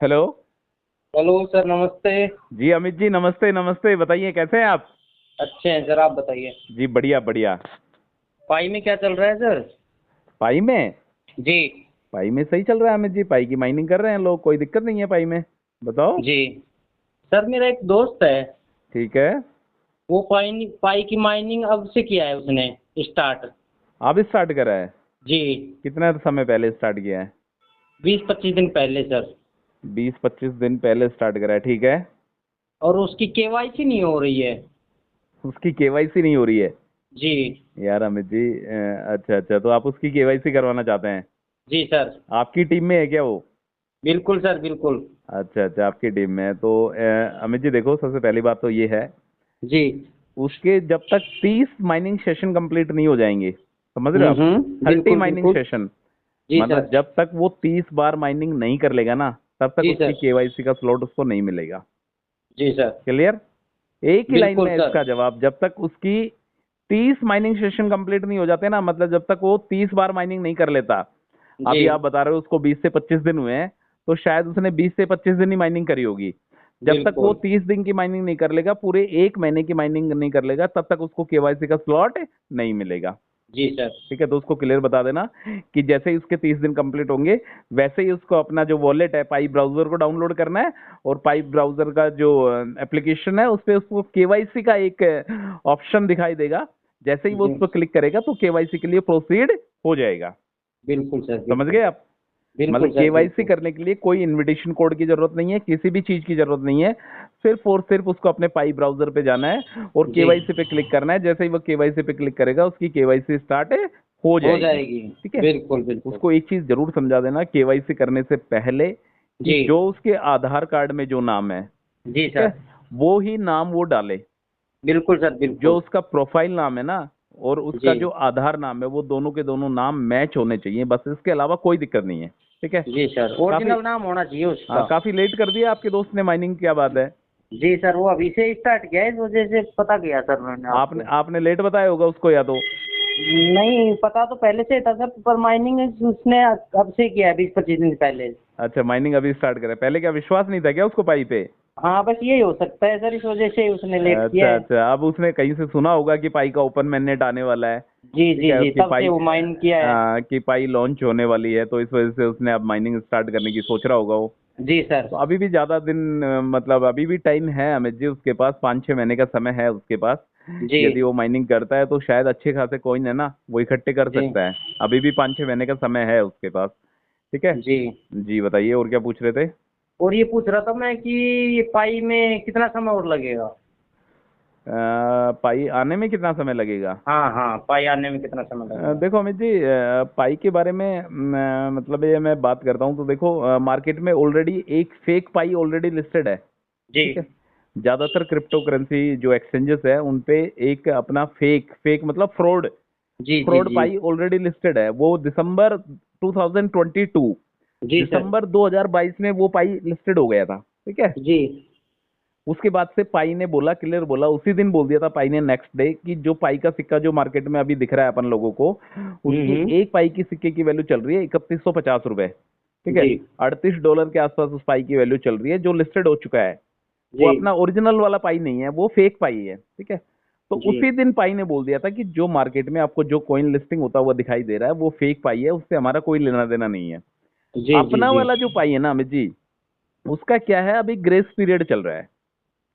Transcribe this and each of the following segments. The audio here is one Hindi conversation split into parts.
हेलो। हेलो सर, नमस्ते। जी अमित जी, नमस्ते नमस्ते। बताइए कैसे हैं आप? अच्छे हैं सर, आप बताइए। जी बढ़िया बढ़िया। पाई में क्या चल रहा है सर? पाई में? जी। पाई में सही चल रहा है अमित जी। पाई की माइनिंग कर रहे हैं लोग, कोई दिक्कत नहीं है पाई में। बताओ। जी सर, मेरा एक दोस्त है। ठीक है। वो पाई पाई की माइनिंग अब से किया है उसने स्टार्ट। आप स्टार्ट करा है? जी। कितना समय पहले स्टार्ट किया है? 20-25 दिन पहले सर। 20-25 दिन पहले स्टार्ट करा है, ठीक है। और उसकी केवाईसी नहीं हो रही है। उसकी केवाईसी नहीं हो रही है? जी। यार अमित जी, अच्छा अच्छा, तो आप उसकी केवाईसी करवाना चाहते हैं? जी सर। आपकी टीम में है क्या वो? बिल्कुल सर, बिल्कुल। अच्छा अच्छा, आपकी टीम में है तो अमित जी देखो, सबसे पहली बात तो ये है, जी। उसके जब तक 30 माइनिंग सेशन कंप्लीट नहीं हो जाएंगे, समझ रहे हो आप? 30 बिल्कुल माइनिंग बिल्कुल। सेशन, जी मतलब सर। जब तक वो 30 बार माइनिंग नहीं कर लेगा ना, तब तक जी उसकी सर। केवाईसी का स्लॉट उसको नहीं मिलेगा। जी सर। क्लियर? एक ही लाइन बिल्कुल में है सर। इसका जवाब। जब तक उसकी 30 माइनिंग सेशन कंप्लीट नहीं हो जाते ना, मतलब जब तक वो 30 बार माइनिंग नहीं कर लेता। जी। अभी आप बता रहे हो उसको 20 से 25 दिन हुए हैं, तो शायद उसने 20 से 25 दिन ही माइनिंग करी होगी। जब तक वो बिल्कुल। 30 दिन की माइनिंग नहीं कर लेगा, पूरे एक महीने की माइनिंग नहीं कर लेगा, तब तक उसको केवाईसी का स्लॉट नहीं मिलेगा। जी सर। ठीक है, तो उसको क्लियर बता देना कि जैसे ही उसके 30 दिन कंप्लीट होंगे, वैसे ही उसको अपना जो वॉलेट है पाई ब्राउजर को डाउनलोड करना है, और पाई ब्राउजर का जो एप्लीकेशन है उस पर उसको केवाईसी का एक ऑप्शन दिखाई देगा। जैसे ही वो जी। उस पर क्लिक करेगा तो केवाईसी के लिए प्रोसीड हो जाएगा। बिल्कुल सर, समझ बिल्कुल। गए आप? मतलब बिल्कुल सर, केवाईसी बिल्कुल। करने के लिए कोई इनविटेशन कोड की जरूरत नहीं है, किसी भी चीज की जरूरत नहीं है। सिर्फ और सिर्फ उसको अपने पाई ब्राउजर पे जाना है और जी। केवाईसी पे क्लिक करना है। जैसे ही वो केवाईसी पे क्लिक करेगा, उसकी केवाईसी स्टार्ट हो हो जाएगी। जाएगी। ठीक है। बिल्कुल बिल्कुल। उसको एक चीज जरूर समझा देना केवाईसी करने से पहले, कि जी। जो उसके आधार कार्ड में जो नाम है, जी ठीक है, सर। वो ही नाम वो डाले। बिल्कुल सर, जो बिल्कुल। उसका प्रोफाइल नाम है ना, और जी। उसका जो आधार नाम है, वो दोनों के दोनों नाम मैच होने चाहिए, बस इसके अलावा कोई दिक्कत नहीं है। ठीक है। जी सर, काफी, ओरिजिनल नाम होना चाहिए हाँ, उसका। काफी लेट कर दिया आपके दोस्त ने माइनिंग, क्या बात है? जी सर, वो अभी से स्टार्ट किया है, इस वजह से पता किया सर मैंने आपने आपको। आपने लेट बताया होगा उसको, या तो। नहीं, पता तो पहले से ही था सर, पर माइनिंग उसने अब से किया है 20-25 दिन पहले। अच्छा, माइनिंग अभी स्टार्ट करा है, पहले क्या विश्वास नहीं था क्या उसको पाई पे? हाँ, बस यही हो सकता है सर, इस वजह से उसने लेट किया अच्छा है। अच्छा, अब उसने कहीं से सुना होगा कि पाई का ओपन मैनेट आने वाला है। जी ठीक जी है, जी, उसकी तब से पाई वो माइन किया है। की पाई लॉन्च होने वाली है, तो इस वजह से उसने अब माइनिंग स्टार्ट करने की सोच रहा होगा वो। जी सर। तो अभी भी ज्यादा दिन, मतलब अभी भी टाइम है अमित जी उसके पास, 5-6 महीने का समय है उसके पास। जी। यदि वो माइनिंग करता है तो शायद अच्छे खासे कॉइन है ना, वो इकट्ठे कर जी। सकता है। अभी भी 5-6 महीने का समय है उसके पास। ठीक है। जी। जी बताइए, और क्या पूछ रहे थे? और ये पूछ रहा था मैं कि ये पाई में कितना समय और लगेगा? पाई आने में कितना समय लगेगा? हाँ हाँ, पाई आने में कितना समय लगेगा? देखो अमित जी, पाई के बारे में मतलब ये मैं बात करता हूँ तो देखो, मार्केट में ऑलरेडी एक फेक पाई ऑलरेडी लिस्टेड है। जी। ठीक है। ज्यादातर क्रिप्टो करेंसी जो एक्सचेंजेस है उन पे एक अपना फेक फेक मतलब फ्रॉड जी जी फ्रॉड जी। पाई ऑलरेडी लिस्टेड है। वो दिसंबर 2022, जी सर। दिसंबर 2022 में वो पाई लिस्टेड हो गया था। ठीक है। जी। उसके बाद से पाई ने बोला, क्लियर बोला, उसी दिन बोल दिया था पाई ने नेक्स्ट डे, कि जो पाई का सिक्का जो मार्केट में अभी दिख रहा है अपन लोगों को, उसकी हम्म। एक पाई की सिक्के की वैल्यू चल रही है 3150 रुपए। ठीक है। जी। $38 के आसपास उस पाई की वैल्यू चल रही है, जो लिस्टेड हो चुका है। वो जी। अपना ओरिजिनल वाला पाई नहीं है, वो फेक पाई है। ठीक है। तो जी। उसी दिन पाई ने बोल दिया था कि जो मार्केट में आपको जो कॉइन लिस्टिंग होता हुआ दिखाई दे रहा है वो फेक पाई है, उससे हमारा कोई लेना देना नहीं है। जी। जी। अपना जी। वाला जो पाई है ना अमित जी, उसका क्या है, अभी ग्रेस पीरियड चल रहा है।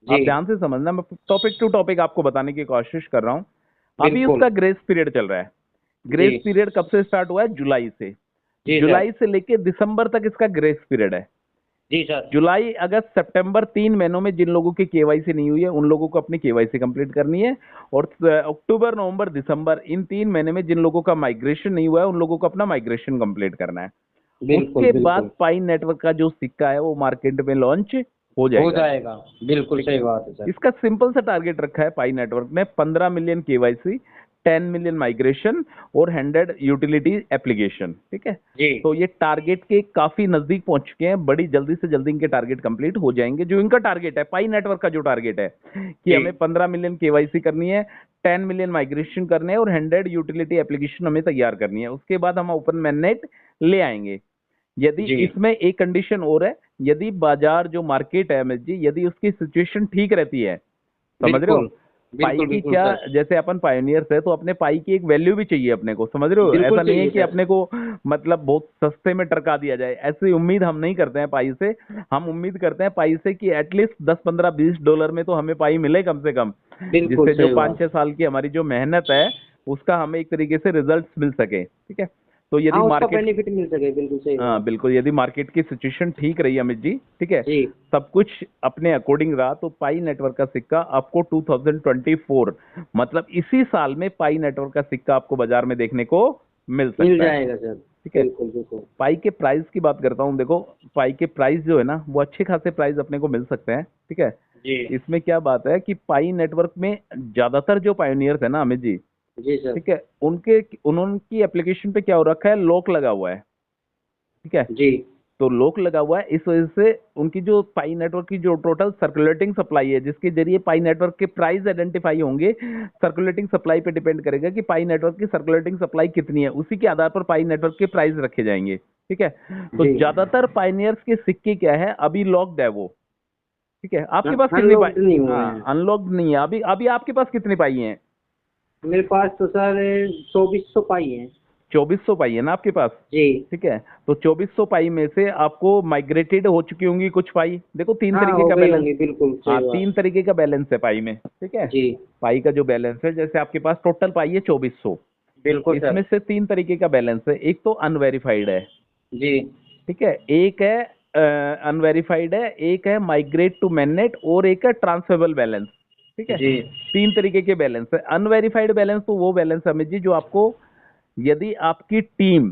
जी। आप ध्यान से समझना, मैं टॉपिक टू टॉपिक आपको बताने की कोशिश कर रहा हूँ। अभी बिल्कुल। उसका ग्रेस पीरियड चल रहा है। जी। ग्रेस पीरियड कब से स्टार्ट हुआ है? जुलाई से। जी सर। जुलाई से लेके दिसंबर तक इसका ग्रेस पीरियड है। जी सर। जुलाई अगस्त सितंबर 3 महीनों में जिन लोगों की केवाईसी नहीं हुई है उन लोगों को अपनी केवाईसी कंप्लीट करनी है। और अक्टूबर नवंबर दिसंबर इन 3 महीने में जिन लोगों का माइग्रेशन नहीं हुआ है उन लोगों को अपना माइग्रेशन कंप्लीट करना है। बिल्कुल उसके बाद बिल्कुल। पाई नेटवर्क का जो सिक्का है वो मार्केट में लॉन्च हो हो जाएगा। जाएगा। बिल्कुल ठीक है। सही बात है सर। इसका सिंपल सा टारगेट रखा है पाई नेटवर्क ने, 15 मिलियन केवाईसी, 10 मिलियन माइग्रेशन और 100 यूटिलिटी एप्लीकेशन। ठीक है। जी। तो ये टारगेट के काफी नजदीक पहुंच चुके हैं, बड़ी जल्दी से जल्दी इनके टारगेट कंप्लीट हो जाएंगे। जो इनका टारगेट है पाई नेटवर्क का, जो टारगेट है कि जी। हमें 15 मिलियन केवाईसी करनी है, 10 मिलियन माइग्रेशन करने हैं और 100 यूटिलिटी एप्लीकेशन हमें तैयार करनी है, उसके बाद हम ओपन मैनेट ले आएंगे। यदि जी इसमें एक कंडीशन और है, यदि बाजार जो मार्केट है अमित जी, यदि उसकी सिचुएशन ठीक रहती है, समझ रहे हो, बिल्कुल पाई बिल्कुल की बिल्कुल क्या, सर। जैसे अपन पायोनियर्स है तो अपने पाई की एक वैल्यू भी चाहिए अपने को, समझ रहे हो, बिल्कुल ऐसा नहीं है चाहिए कि सर। अपने को मतलब बहुत सस्ते में टरका दिया जाए, ऐसी उम्मीद हम नहीं करते हैं पाई से। हम उम्मीद करते हैं पाई से कि एटलीस्ट 10 15 20 डॉलर में तो हमें पाई मिले कम से कम, बिल्कुल जिससे जो सही पाँच बात। छह साल की हमारी जो मेहनत है उसका हमें एक तरीके से रिजल्ट मिल सके, ठीक है। तो यदि हाँ, उसका मार्केट, बेनिफिट मिल सके, बिल्कुल सही हाँ बात। बिल्कुल, यदि मार्केट की सिचुएशन ठीक रही अमित जी, ठीक है, जी सब कुछ अपने अकॉर्डिंग रहा, तो पाई नेटवर्क का सिक्का आपको 2024 मतलब इसी साल में पाई नेटवर्क का सिक्का आपको बाजार में देखने को मिल मिल सकता है, जाएगा सर। ठीक है। बिल्कुल बिल्कुल। पाई के प्राइस की बात करता हूँ, देखो पाई के प्राइस जो है ना वो अच्छे खासे प्राइस अपने को मिल सकते हैं, ठीक है। जी इसमें क्या बात है कि पाई नेटवर्क में ज्यादातर जो पायोनियर्स है ना अमित जी, जी सर। ठीक है, उनके उनकी एप्लीकेशन पे क्या हो रखा है, लॉक लगा हुआ है, ठीक है। जी तो लॉक लगा हुआ है, इस वजह से उनकी जो पाई नेटवर्क की जो टोटल सर्कुलेटिंग सप्लाई है, जिसके जरिए पाई नेटवर्क के प्राइस आइडेंटिफाई होंगे, सर्कुलेटिंग सप्लाई पे डिपेंड करेगा कि पाई नेटवर्क की सर्कुलेटिंग सप्लाई कितनी है, उसी के आधार पर पाई नेटवर्क के प्राइस रखे जाएंगे, ठीक है। तो जी। ज्यादातर पाइनियर्स के सिक्के क्या है, अभी लॉक्ड है वो, ठीक है। आपके पास कितनी पाई, अनलॉक्ड नहीं हुए हाँ हैं। अनलॉक्ड नहीं है अभी, अभी आपके पास कितनी पाई है? मेरे पास तो सर 2400 पाई है। 2400 पाई है ना आपके पास, जी। ठीक है। तो 2400 पाई में से आपको माइग्रेटेड हो चुकी होंगी कुछ पाई, देखो तीन हाँ, तरीके हो का गई बैलेंस, होंगी, बिल्कुल हाँ सही बात। 3 तरीके का बैलेंस है पाई में, ठीक है। जी पाई का जो बैलेंस है, जैसे आपके पास टोटल पाई है 2400, बिल्कुल इसमें सर। से 3 तरीके का बैलेंस है, एक तो अनवेरिफाइड है, जी ठीक है, एक है अनवेरिफाइड है, एक है माइग्रेट टू मैननेट, और एक है ट्रांसफरेबल बैलेंस, ठीक है। जी 3 तरीके के बैलेंस है। अनवेरिफाइड बैलेंस तो वो बैलेंस है अमित जी जो आपको, यदि आपकी टीम,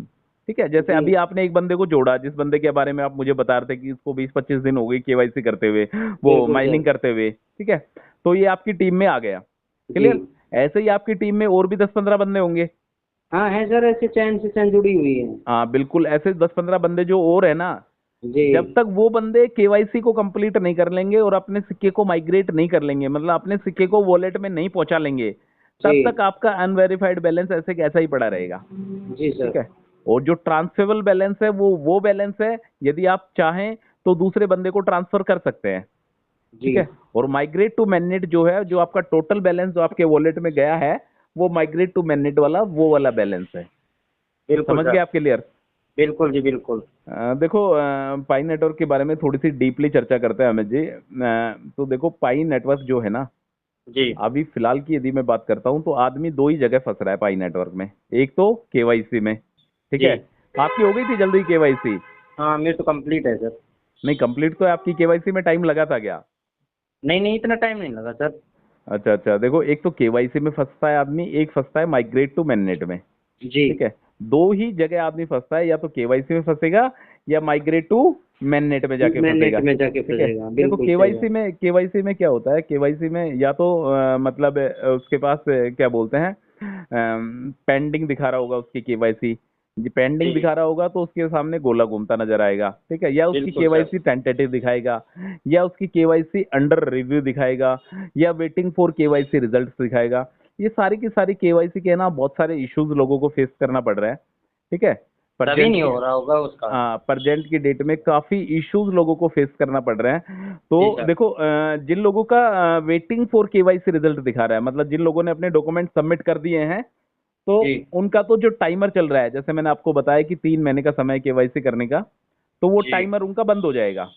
ठीक है, जैसे जी अभी आपने एक बंदे को जोड़ा, जिस बंदे के बारे में आप मुझे बता रहे थे कि इसको 20 25 दिन हो गए केवाईसी करते हुए, वो बिल्कुल सर। माइनिंग करते हुए, ठीक है, तो ये आपकी टीम में आ गया, जी क्लियर। ऐसे ही आपकी टीम में और भी 10 15 बंदे होंगे, हाँ, है सर, ऐसे चैन से चैन जुड़ी हुई है। हाँ बिल्कुल, ऐसे 10 15 बंदे जो और है ना, जी जब तक वो बंदे केवाईसी को कंप्लीट नहीं कर लेंगे और अपने सिक्के को माइग्रेट नहीं कर लेंगे, मतलब अपने सिक्के को वॉलेट में नहीं पहुंचा लेंगे, जी तब तक आपका अनवेरिफाइड बैलेंस ऐसे कैसा ही पड़ा रहेगा, जी ठीक सर। है। और जो ट्रांसफरेबल बैलेंस है वो बैलेंस है, यदि आप चाहें तो दूसरे बंदे को ट्रांसफर कर सकते हैं, जी ठीक है। और माइग्रेट टू मैननेट जो है, जो आपका टोटल बैलेंस जो आपके वॉलेट में गया है, वो माइग्रेट टू मैननेट वाला वो वाला बैलेंस है, बिल्कुल समझ गए सर। आप क्लियर। बिल्कुल जी बिल्कुल। देखो पाई नेटवर्क के बारे में थोड़ी सी डीपली चर्चा करते हैं अमित जी। तो देखो पाई नेटवर्क जो है ना, जी अभी फिलहाल की यदि मैं बात करता हूँ तो आदमी दो ही जगह फंस रहा है पाई नेटवर्क में, एक तो केवाईसी में, ठीक जी। है। आपकी हो गई थी जल्दी केवाईसी? हाँ, मेरे तो कंप्लीट है सर। नहीं कंप्लीट तो है आपकी, केवाईसी में टाइम लगा था क्या? नहीं नहीं, इतना टाइम नहीं लगा सर। अच्छा अच्छा, देखो एक तो केवाईसी में फंसता है आदमी, एक फंसता है माइग्रेट टू मैननेट में, जी ठीक है। दो ही जगह आदमी फंसता है, या तो केवाईसी में फंसेगा या माइग्रेट टू मैननेट में जाके मैं नेट फंसेगा, में जाके ठीक है। फंसेगा, देखो बिल्कुल सही केवाईसी बात। में, केवाईसी में क्या होता है, केवाईसी में या तो मतलब उसके पास क्या बोलते हैं, पेंडिंग दिखा रहा होगा उसकी केवाईसी, पेंडिंग जी दिखा रहा होगा तो उसके सामने गोला घूमता नजर आएगा, ठीक है, या उसकी बिल्कुल सर। केवाईसी टेंटेटिव दिखाएगा, या उसकी केवाईसी अंडर रिव्यू दिखाएगा, या वेटिंग फॉर केवाईसी रिजल्ट्स दिखाएगा। ये सारी की सारी केवाईसी के ना बहुत सारे इश्यूज लोगों को फेस करना पड़ रहा है, ठीक है। तभी प्रजेंट नहीं के, हो रहा होगा उसका। हाँ प्रजेंट की डेट में काफी इश्यूज लोगों को फेस करना पड़ रहा है। तो जी सर। देखो जिन लोगों का वेटिंग फॉर केवाईसी रिजल्ट दिखा रहा है, मतलब जिन लोगों ने अपने डॉक्यूमेंट सबमिट कर दिए हैं, तो जी उनका तो जो टाइमर चल रहा है, जैसे मैंने आपको बताया कि 3 महीने का समय केवाईसी करने का, तो वो जी टाइमर उनका बंद हो जाएगा,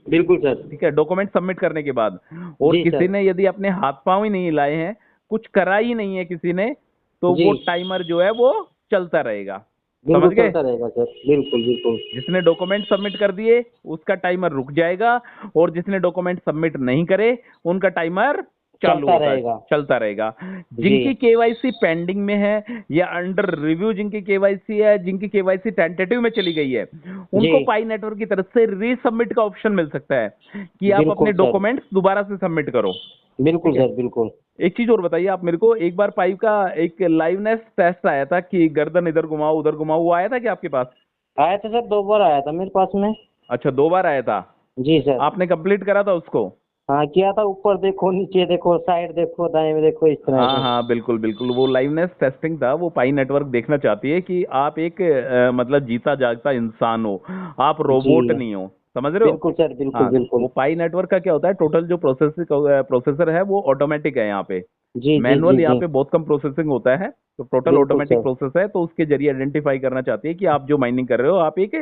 बिल्कुल सर। ठीक है, डॉक्यूमेंट सबमिट करने के बाद। और जी किसी सर। ने यदि अपने हाथ पांव ही नहीं हिलाए हैं, कुछ करा ही नहीं है किसी ने, तो जी वो टाइमर जो है वो चलता रहेगा, समझ बिल्कुल गए। चलता रहेगा सर, बिल्कुल बिल्कुल। जिसने डॉक्यूमेंट सबमिट कर दिए उसका टाइमर रुक जाएगा, और जिसने डॉक्यूमेंट सबमिट नहीं करे उनका टाइमर चालू चलता होता है, रहेगा। चलता रहेगा। जी जिनकी केवाईसी पेंडिंग में है या अंडर रिव्यू जिनकी केवाईसी है, जिनकी केवाईसी टेंटेटिव में चली गई है, जी उनको पाई नेटवर्क की तरफ से रीसबमिट का ऑप्शन मिल सकता है कि आप बिल्कुल अपने सर। डॉक्यूमेंट्स दोबारा से सबमिट करो, बिल्कुल ठीक है। सर बिल्कुल। एक चीज और बताइए आप मेरे को, एक बार पाइप का एक लाइवनेस टेस्ट आया था कि गर्दन इधर घुमाओ उधर घुमाओ, वो आया था क्या आपके पास? आया था सर, 2 बार आया था मेरे पास में। अच्छा 2 बार आया था, जी सर। आपने कंप्लीट करा था उसको? हाँ किया था, ऊपर देखो, नीचे देखो, साइड देखो, दाएं में देखो, इस तरह हाँ से। हाँ बिल्कुल बिल्कुल, वो लाइवनेस टेस्टिंग था। वो पाई नेटवर्क देखना चाहती है कि आप एक मतलब जीता जागता इंसान हो, आप जी रोबोट नहीं हो। समझ रहे हो? बिल्कुल सर, बिल्कुल हाँ, बिल्कुल। वो पाई नेटवर्क का क्या होता है, टोटल जो प्रोसेसर है वो ऑटोमेटिक है यहाँ पे। जी जी जी मैनुअल यहाँ जी। पे बहुत कम प्रोसेसिंग होता है, तो टोटल बिल्कुल ऑटोमेटिक सर, प्रोसेस है। तो उसके जरिए आइडेंटिफाई करना चाहती है कि आप जो माइनिंग कर रहे हो, आप एक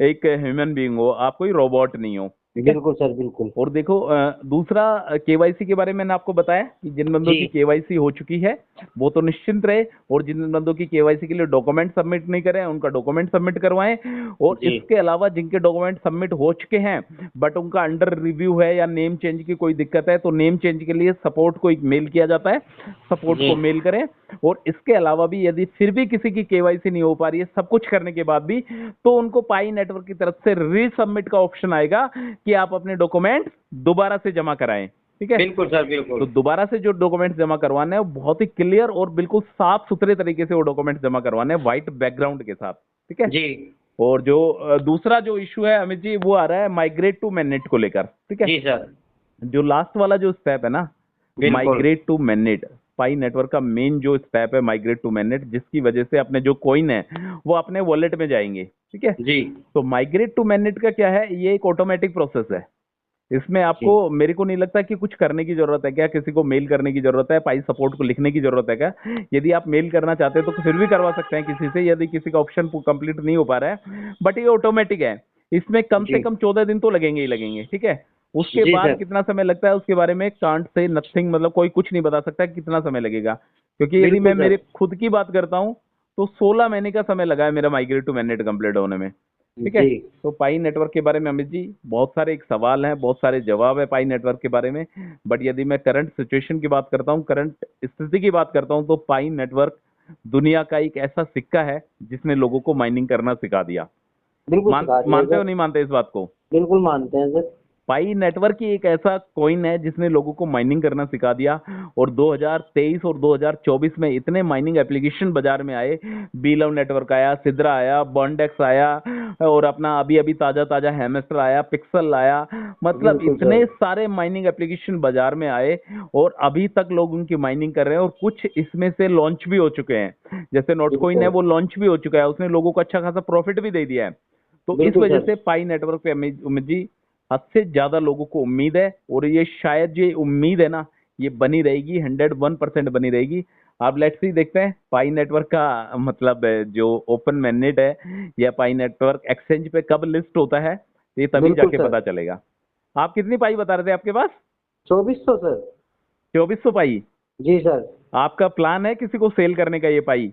एक ह्यूमन बीइंग हो, आप कोई रोबोट नहीं हो। ठीक है। बिल्कुल सर, बिल्कुल। और देखो दूसरा, केवाईसी के बारे में मैंने आपको बताया कि जिन बंदों जी की केवाईसी हो चुकी है वो तो निश्चिंत रहे, और जिन बंदों की केवाईसी के लिए डॉक्यूमेंट सबमिट नहीं करे उनका डॉक्यूमेंट सबमिट करवाएं। और जी इसके अलावा जिनके डॉक्यूमेंट सबमिट हो चुके हैं बट उनका अंडर रिव्यू है या नेम चेंज की कोई दिक्कत है, तो नेम चेंज के लिए सपोर्ट को एक मेल किया जाता है, सपोर्ट जी। को मेल करें। और इसके अलावा भी यदि फिर भी किसी की केवाईसी नहीं हो पा रही है सब कुछ करने के बाद भी, तो उनको पाई नेटवर्क की तरफ से रीसबमिट का ऑप्शन आएगा कि आप अपने डॉक्यूमेंट दोबारा से जमा कराएं। ठीक है। बिल्कुल सर, तो बिल्कुल। दोबारा से जो डॉक्यूमेंट जमा करवाने हैं वो बहुत ही क्लियर और बिल्कुल साफ सुथरे तरीके से वो डॉक्यूमेंट जमा करवाने हैं, व्हाइट बैकग्राउंड के साथ। ठीक है। जी और जो दूसरा जो इशू है अमित जी, वो आ रहा है माइग्रेट टू मैनेट को लेकर। ठीक है। जी सर, जो लास्ट वाला जो स्टेप है ना, बिल्कुल। Migrate to MANET, pi network का मेन जो स्टेप है माइग्रेट टू मैनेट, जिसकी वजह से अपने जो कॉइन है वो अपने वॉलेट में जाएंगे। ठीक है। जी तो माइग्रेट टू मैनेट का क्या है, ये एक ऑटोमेटिक प्रोसेस है। इसमें आपको, जी मेरे को नहीं लगता कि कुछ करने की जरूरत है क्या, किसी को मेल करने की जरूरत है, पाई सपोर्ट को लिखने की जरूरत है क्या? यदि आप मेल करना चाहते हैं तो फिर भी करवा सकते हैं किसी से, यदि किसी का ऑप्शन कंप्लीट नहीं हो पा रहा है, बट ये ऑटोमेटिक है। इसमें कम से जी कम 14 दिन तो लगेंगे ही लगेंगे। ठीक है। उसके जी बाद सर। कितना समय लगता है उसके बारे में कांट से नथिंग, मतलब कोई कुछ नहीं बता सकता कि कितना समय लगेगा, क्योंकि यदि बिल्कुल मैं सर। मेरे खुद की बात करता हूँ तो 16 महीने का समय लगा है मेरा माइग्रेट टू मैनेट कंप्लीट होने में। ठीक है। जी तो पाई नेटवर्क के बारे में अमित जी बहुत सारे एक सवाल हैं, बहुत सारे जवाब है पाई नेटवर्क के बारे में। बट यदि मैं करंट सिचुएशन की बात करता हूँ, करंट स्थिति की बात करता हूँ, तो पाई नेटवर्क दुनिया का एक ऐसा सिक्का है जिसने लोगों को माइनिंग करना सिखा दिया। बिल्कुल सिखा दिया मानते हो सर। नहीं मानते इस बात को? बिल्कुल मानते हैं सर। पाई नेटवर्क ही एक ऐसा कॉइन है जिसने लोगों को माइनिंग करना सिखा दिया। और 2023 और 2024 में इतने माइनिंग एप्लीकेशन बाजार में आए, बीलव नेटवर्क आया, सिद्रा आया, बॉन्डेक्स आया, और अपना अभी अभी ताजा ताजा हेमेस्टर आया, पिक्सल आया, मतलब बिल्कुल इतने सर। सारे माइनिंग एप्लीकेशन बाजार में आए और अभी तक लोग उनकी माइनिंग कर रहे हैं, और कुछ इसमें से लॉन्च भी हो चुके हैं। जैसे नोटकॉइन है बिल्कुल वो लॉन्च भी हो चुका है, उसने लोगों को अच्छा खासा प्रॉफिट भी दे दिया है। तो इस बिल्कुल वजह सर। से पाई नेटवर्क पे उम्मीद जी हद से ज्यादा लोगों को उम्मीद है, और ये शायद ये उम्मीद है ना, ये बनी रहेगी, 101% बनी रहेगी। आप लेट्स सी देखते हैं पाई नेटवर्क का मतलब जो ओपन मैनेट है या पाई नेटवर्क एक्सचेंज पे कब लिस्ट होता है, ये तभी बिल्कुल जाके सर। पता चलेगा। आप कितनी पाई बता रहे थे आपके पास? 2400 सर। 2400 पाई। जी सर। आपका प्लान है किसी को सेल करने का ये पाई?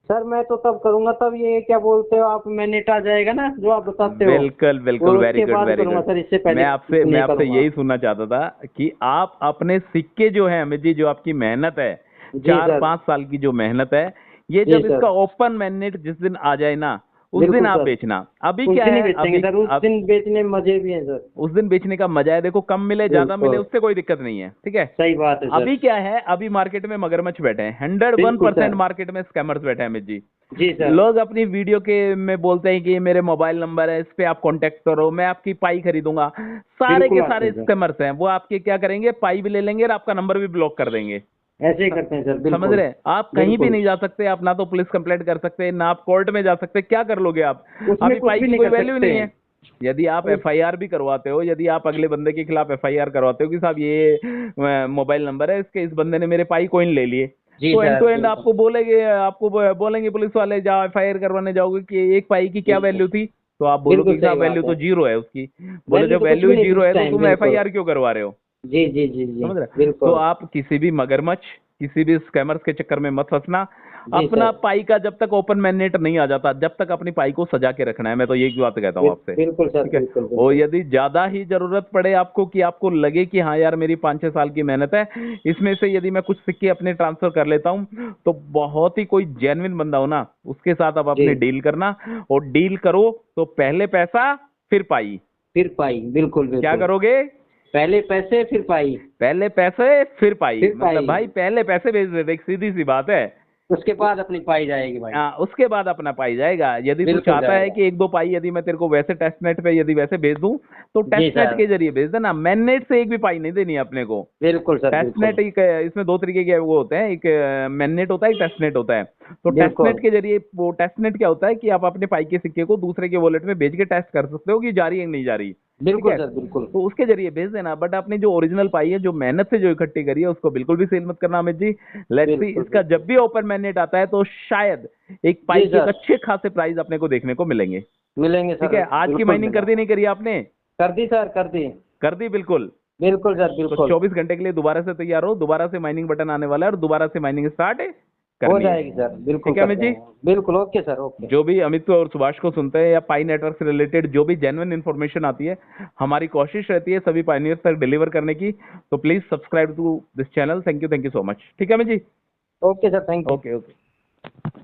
सर मैं तो तब करूंगा तब ये क्या बोलते हो आप, मैनेट आ जाएगा ना जो आप बताते हो, बिल्कुल बिल्कुल, और वेरी उसके गुड बाद वेरी करूंगा गुड। सर, इससे पहले मैं नहीं आपसे करूंगा। यही सुनना चाहता था कि आप अपने सिक्के जो है अमित जी, जो आपकी मेहनत है, जी चार सर। पांच साल की जो मेहनत है, ये जी जब इसका सर। ओपन मैंडेट जिस दिन आ जाए ना, उस दिन बिल्कुल आप सर। बेचना। अभी उस क्या दिन ही है, बेचेंगे सर, उस दिन बेचने में मजे भी हैं सर। उस दिन बेचने का मजा है। देखो कम मिले ज्यादा मिले बिल्कुल उससे कोई दिक्कत नहीं है। ठीक है। सही बात है सर। अभी क्या है, अभी मार्केट में मगरमच्छ बैठे हैं, 101% बिल्कुल सर। मार्केट में स्कैमर्स बैठे हैं अमित जी। जी सर। लोग अपनी वीडियो के में बोलते हैं कि ये मेरे मोबाइल नंबर है, इस पे आप कांटेक्ट करो, मैं आपकी पाई खरीदूंगा। सारे बिल्कुल के आते सारे हैं सर। स्कैमर्स हैं। वो आपके क्या करेंगे, पाई भी ले लेंगे और आपका नंबर भी ब्लॉक कर देंगे। ऐसे ही करते हैं सर, समझ बिल्कुल। रहे हैं? आप कहीं भी बिल्कुल नहीं जा सकते, आप ना तो पुलिस कंप्लेंट कर सकते, ना आप कोर्ट में जा सकते, क्या कर लोगे आप? उसमें अभी कुछ पाई भी की नहीं कोई कर वैल्यू सकते नहीं हैं। है। यदि आप एफआईआर भी करवाते हो, यदि आप अगले बंदे के खिलाफ एफआईआर करवाते हो कि साहब ये मोबाइल नंबर है, इसके इस बंदे ने मेरे पाई कॉइन ले लिए, जी तो एंड सर, टू एंड बिल्कुल। बोलेंगे पुलिस वाले, जाओ एफआईआर करवाने जाओगे कि एक पाई की क्या बिल्कुल वैल्यू थी, तो आप बोलोगे बिल्कुल कि सही साहब वैल्यू बात है। तो जीरो है उसकी। बोले वैल्यू जब तो कुछ वैल्यू भी ही नहीं थी जीरो उस है तो टाइम, तुम बिल्कुल। एफआईआर क्यों करवा रहे हो? जी जी जी जी। समझ रहे? तो बिल्कुल। आप किसी भी मगरमच्छ, किसी भी स्कैमर्स के चक्कर में मत फंसना। जी अपना सर। पाई का जब तक ओपन मैंडेट नहीं आ जाता, जब तक अपनी पाई को सजा के रखना है। मैं तो यही बात कहता हूँ आपसे। बिल्कुल सर, ठीक है। बिल्कुल और बिल्कुल। यदि ज्यादा ही जरूरत पड़े आपको, कि आपको लगे कि हाँ यार मेरी 5-6 साल की मेहनत है, इसमें से यदि मैं कुछ सिक्के अपने ट्रांसफर कर लेता हूँ, तो बहुत ही कोई जेन्युइन बंदा हो ना, उसके साथ आप जी। अपनी डील करना। और डील करो तो पहले पैसा फिर पाई। फिर पाई, बिल्कुल क्या बिल्कुल। करोगे? पहले पैसे फिर पाई। पहले पैसे फिर पाई, फिर मतलब पाई। भाई पहले पैसे भेज देते, एक सीधी सी बात है। उसके बाद अपनी पाई जाएगी भाई। हाँ, उसके बाद अपना पाई जाएगा। यदि तू बिल्कुल चाहता है जाएगा। कि एक दो पाई यदि मैं तेरे को वैसे टेस्ट नेट पे यदि वैसे भेज दूं तो जी टेस्ट नेट सर। के जरिए भेज देना, मैन नेट से एक भी पाई नहीं देनी है अपने को। बिल्कुल सर टेस्ट बिल्कुल। नेट एक इसमें दो तरीके के वो होते हैं, एक मैन नेट होता है, एक टेस्ट नेट होता है। तो टेस्ट बिल्कुल नेट के जरिए, वो टेस्ट नेट क्या होता है कि आप अपने पाई के सिक्के को दूसरे के वॉलेट में भेज के टेस्ट कर सकते हो कि जा रही है कि नहीं जा रही। ठीक बिल्कुल है, सर बिल्कुल। तो उसके जरिए भेज देना। बट अपनी जो ओरिजिनल पाई है, जो मेहनत से जो इकट्ठी करी है, उसको बिल्कुल भी सेल मत करना अमित जी। लेट्स सी, बिल्कुल इसका जब भी ओपन मैनेट आता है तो शायद एक पाई जी के एक सर। अच्छे खासे प्राइस अपने को देखने को मिलेंगे। मिलेंगे ठीक सर। है, आज की बिल्कुल माइनिंग कर दी मिलेंगे। नहीं करी आपने? कर दी सर, कर दी। कर दी बिल्कुल। बिल्कुल सर तो बिल्कुल। 24 घंटे के लिए दोबारा से तैयार हो, दोबारा से माइनिंग बटन आने वाला है और दोबारा से माइनिंग स्टार्ट हो करनी है। जाएगी सर, बिल्कुल ठीक है अमित करते जी। हैं। बिल्कुल, ओके सर, ओके। जो भी अमित और सुभाष को सुनते हैं या पाई नेटवर्क से रिलेटेड जो भी जेन्युइन इन्फॉर्मेशन आती है, हमारी कोशिश रहती है सभी पाइनियर्स तक डिलीवर करने की। तो please subscribe to this channel. Thank you so much. ठीक है Amit ji. Okay sir, thank you. Okay okay.